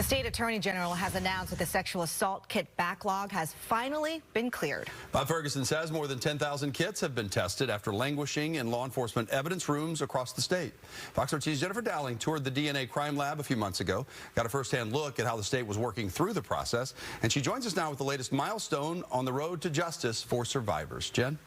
The state attorney general has announced that the sexual assault kit backlog has finally been cleared. Bob Ferguson says more than 10,000 kits have been tested after languishing in law enforcement evidence rooms across the state. Fox 13's Jennifer Dowling toured the DNA crime lab a few months ago, got a first-hand look at how the state was working through the process, and she joins us now with the latest milestone on the road to justice for survivors. Jen?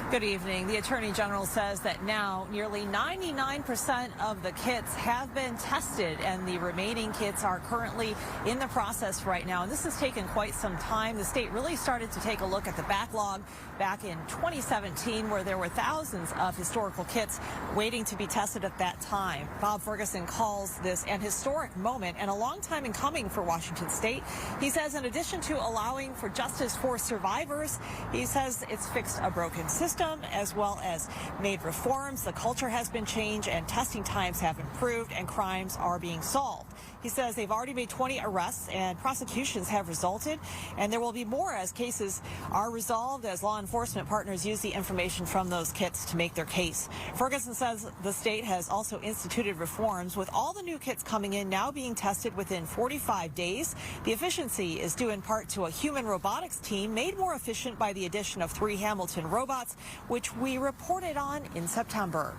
Good evening. The Attorney General says that now nearly 99% of the kits have been tested, and the remaining kits are currently in the process right now. And this has taken quite some time. The state really started to take a look at the backlog back in 2017, where there were thousands of historical kits waiting to be tested at that time. Bob Ferguson calls this an historic moment and a long time in coming for Washington State. He says in addition to allowing for justice for survivors, he says it's fixed a broken system, as well as made reforms. The culture has been changed, and testing times have improved, and crimes are being solved. He says they've already made 20 arrests, and prosecutions have resulted, and there will be more as cases are resolved, as law enforcement partners use the information from those kits to make their case. Ferguson says the state has also instituted reforms, with all the new kits coming in now being tested within 45 days. The efficiency is due in part to a human robotics team made more efficient by the addition of 3 Hamilton robots, which we reported on in September.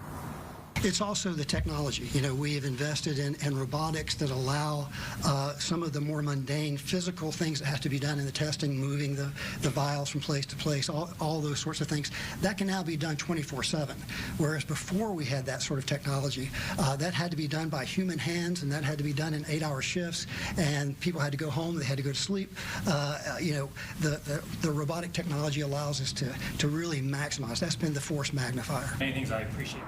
It's also the technology. You know, we have invested in robotics that allow some of the more mundane physical things that have to be done in the testing, moving the vials from place to place, all those sorts of things. That can now be done 24/7, whereas before we had that sort of technology, that had to be done by human hands, and that had to be done in 8-hour shifts, and people had to go home, they had to go to sleep. You know, the robotic technology allows us to really maximize. That's been the force magnifier. Many things I appreciate.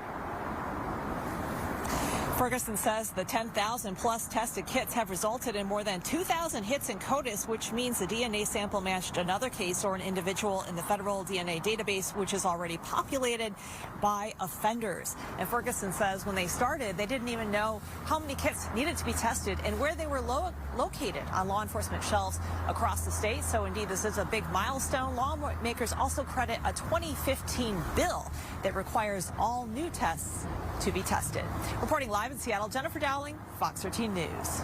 Ferguson says the 10,000 plus tested kits have resulted in more than 2,000 hits in CODIS, which means the DNA sample matched another case or an individual in the federal DNA database, which is already populated by offenders. And Ferguson says when they started, they didn't even know how many kits needed to be tested and where they were located on law enforcement shelves across the state. So indeed, this is a big milestone. Lawmakers also credit a 2015 bill that requires all new tests to be tested. Reporting live in Seattle, Jennifer Dowling, Fox 13 News.